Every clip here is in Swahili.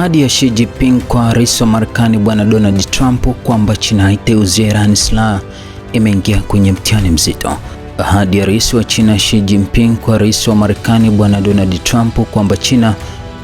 Ahadi ya Xi Jinping kwa rais wa Marekani bwana Donald Trump kwamba China haitauzia Iran silaha imeingia kwenye mtihani mzito. Ahadi ya rais wa China Xi Jinping kwa rais wa Marekani bwana Donald Trump kwamba China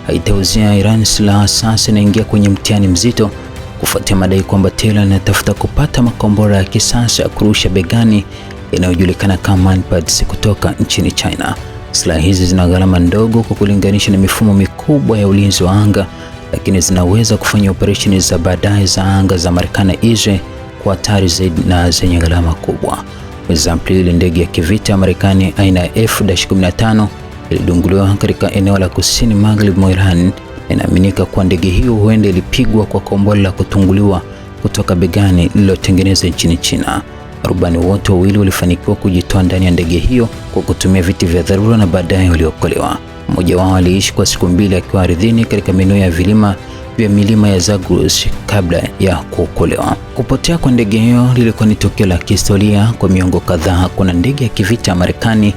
haitauzia Iran silaha sasa inaingia kwenye mtihani mzito kufuatia madai kwamba Tehran inatafuta kupata makombora ya kisasa ya kurusha begani yanayojulikana kama Manpads kutoka nchini China. Silaha hizi zina gharama ndogo kwa kulinganisha na mifumo mikubwa ya ulinzi wa anga, lakini zinaweza kufanya operesheni za baadaye za anga za Marekani na Israel kwa hatari zaidi na zenye gharama kubwa. Mwezi Aprili, ndege ya kivita ya Marekani aina ya F-15 ilidunguliwa katika eneo la kusini magharibi mwa Iran. Inaaminika kuwa ndege hiyo huenda ilipigwa kwa kombora la kutunguliwa kutoka begani lililotengenezwa nchini China. Rubani wote wawili walifanikiwa kujitoa ndani ya ndege hiyo kwa kutumia viti vya dharura na baadaye waliokolewa. Mmoja wao aliishi kwa siku mbili akiwa ardhini katika maeneo ya vilima vya milima ya Zagros kabla ya kuokolewa. Kupotea kwa ndege hiyo lilikuwa ni tukio la kihistoria. Kwa miongo kadhaa kuna ndege ya kivita ya Marekani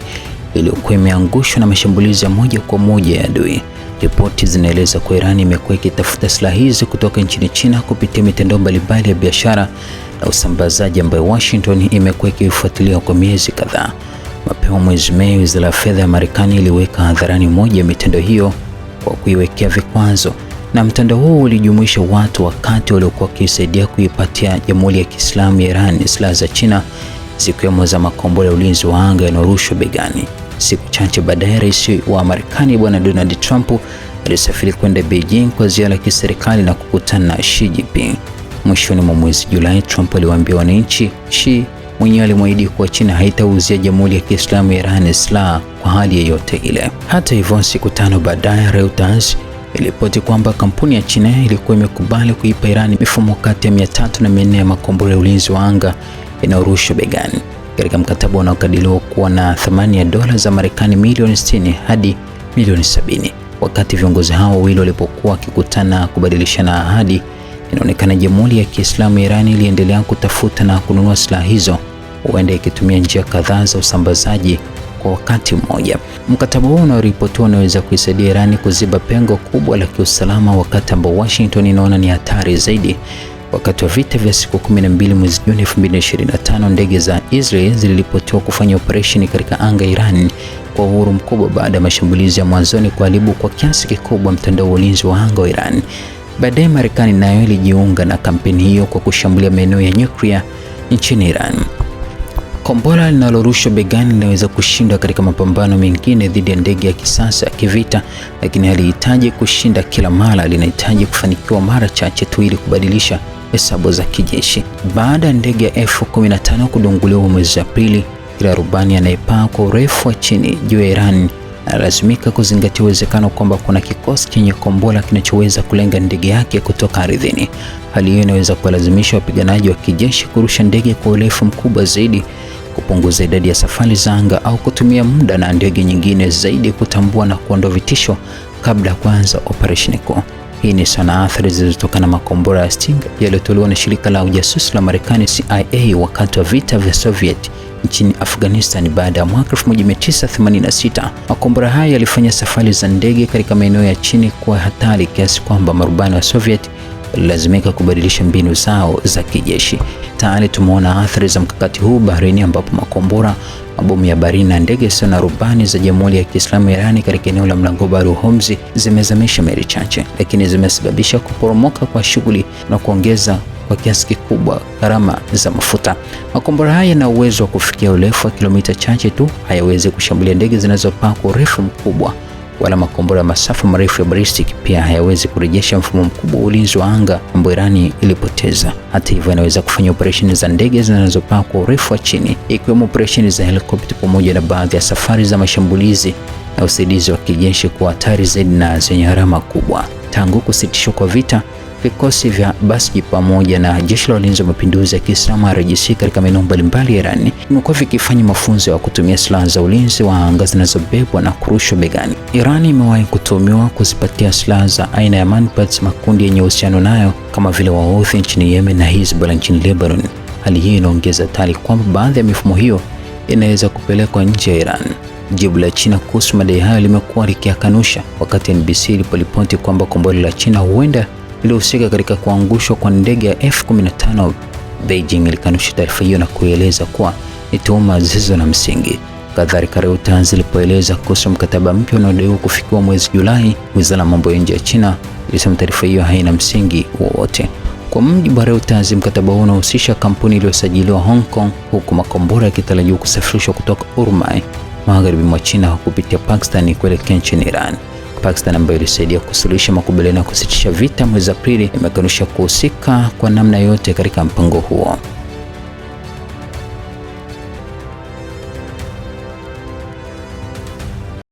iliyokuwa imeangushwa na mashambulizi ya moja kwa moja ya adui. Ripoti zinaeleza kuwa Iran imekuwa ikitafuta silaha hizi kutoka nchini China kupitia mitandao mbalimbali ya biashara na usambazaji ambayo Washington imekuwa ikifuatilia kwa miezi kadhaa. Mapema mwezi Mei, Wizara ya Fedha ya Marekani iliweka hadharani moja ya mitandao hiyo kwa kuiwekea vikwazo, na mtandao huo ulijumuisha watu wakati waliokuwa wakisaidia kuipatia Jamhuri ya Kiislamu ya Iran silaha za China, zikiwemo za makombora ya ulinzi wa anga yanayorushwa begani. Siku chache baadaye, rais wa Marekani bwana Donald Trump alisafiri kwenda Beijing kwa ziara ya kiserikali na kukutana na Xi Jinping. Mwishoni mwa mwezi Julai, Trump aliwaambia wananchi Xi mwenyewe alimwahidi kuwa China haitauzia Jamhuri ya Kiislamu ya Iran silaha kwa hali yoyote ile. Hata hivyo, siku tano baadaye, Reuters iliripoti kwamba kampuni ya China ilikuwa imekubali kuipa Iran mifumo kati ya 300 na 400 ya makombora ya ulinzi wa anga yanayorushwa begani, katika mkataba unaokadiriwa kuwa na thamani ya dola za Marekani milioni 60 hadi milioni 70. Wakati viongozi hao wawili walipokuwa wakikutana kubadilishana ahadi, inaonekana Jamhuri ya Kiislamu ya Iran iliendelea kutafuta na kununua silaha hizo, huenda ikitumia njia kadhaa za usambazaji kwa wakati mmoja. Mkataba huu unaoripotiwa unaweza kuisaidia Iran kuziba pengo kubwa la kiusalama, wakati ambao Washington inaona ni hatari zaidi. Wakati wa vita vya siku 12 mwezi Juni 2025, ndege za Israel ziliripotiwa kufanya operesheni katika anga Iran kwa uhuru mkubwa baada ya mashambulizi ya mwanzoni kuharibu kwa kiasi kikubwa mtandao wa ulinzi wa anga wa Iran. Baadaye Marekani nayo ilijiunga na kampeni hiyo kwa kushambulia maeneo ya nyuklia nchini Iran. Kombora linalorushwa begani linaweza kushindwa katika mapambano mengine dhidi ya ndege ya kisasa ya kivita, lakini halihitaji kushinda kila mara, linahitaji kufanikiwa mara chache tu ili kubadilisha hesabu za kijeshi. Baada ya ndege ya F-15 kudunguliwa mwezi Aprili, kila rubani anayepaa kwa urefu wa chini juu ya Iran analazimika kuzingatia uwezekano kwamba kuna kikosi chenye kombora kinachoweza kulenga ndege yake kutoka ardhini. Hali hiyo inaweza kuwalazimisha wapiganaji wa kijeshi kurusha ndege kwa urefu mkubwa zaidi, kupunguza idadi ya safari za anga, au kutumia muda na ndege nyingine zaidi kutambua na kuondoa vitisho kabla ya kuanza operesheni kuu. Hii ni sana athari zilizotokana na makombora ya Stinger yaliyotolewa na shirika la ujasusi la Marekani CIA wakati wa vita vya Soviet nchini Afghanistan baada ya mwaka 1986. Makombora haya yalifanya safari za ndege katika maeneo ya chini kuwa hatari kiasi kwamba marubani wa Soviet walilazimika kubadilisha mbinu zao za kijeshi. Tayari tumeona athari za mkakati huu baharini, ambapo makombora, mabomu ya baharini na ndege zisizo na rubani za Jamhuri ya Kiislamu ya Iran katika eneo la mlango bahari wa Hormuz zimezamisha meli chache, lakini zimesababisha kuporomoka kwa shughuli na kuongeza kwa kiasi kikubwa gharama za mafuta. Makombora haya yana uwezo wa kufikia urefu wa kilomita chache tu, hayawezi kushambulia ndege zinazopaa kwa urefu mkubwa, wala makombora ya masafa marefu ya ballistic. Pia hayawezi kurejesha mfumo mkubwa wa ulinzi wa anga ambao Irani ilipoteza. Hata hivyo, inaweza kufanya operesheni za ndege zinazopaa kwa urefu wa chini, ikiwemo operesheni za helikopta pamoja na baadhi ya safari za mashambulizi na usaidizi wa kijeshi kwa hatari zaidi na zenye gharama kubwa. Tangu kusitishwa kwa vita, vikosi vya Basji pamoja na jeshi la ulinzi wa mapinduzi ya Kiislamu RGC katika maeneo mbalimbali ya Iran vimekuwa vikifanya mafunzo ya kutumia silaha za ulinzi wa anga zinazobebwa na kurushwa begani. Iran imewahi kutumiwa kuzipatia silaha za aina ya Manpads makundi yenye uhusiano nayo kama vile Wahouthi nchini Yemen na Hezbollah nchini Lebanon. Hali hii inaongeza hatari kwamba baadhi ya mifumo hiyo inaweza kupelekwa nje ya Iran. Jibu la China kuhusu madai hayo limekuwa likikanusha, wakati NBC iliporipoti kwamba kombora la China huenda lilihusika katika kuangushwa kwa ndege ya F-15. Beijing ilikanusha taarifa hiyo na kueleza kuwa ni tuhuma zisizo na msingi. Kadhalika, Reuters ilipoeleza kuhusu mkataba mpya unaodaiwa kufikiwa mwezi Julai, Wizara ya Mambo ya Nje ya China ilisema taarifa hiyo haina msingi wowote. Kwa mujibu wa Reuters, mkataba huo unahusisha kampuni iliyosajiliwa Hong Kong, huku makombora yakitarajiwa kusafirishwa kutoka Urmia, magharibi mwa China kupitia Pakistan kuelekea nchini Iran. Pakistan, ambayo ilisaidia kusuluhisha makubaliano ya kusitisha vita mwezi Aprili, imekanusha kuhusika kwa namna yote katika mpango huo.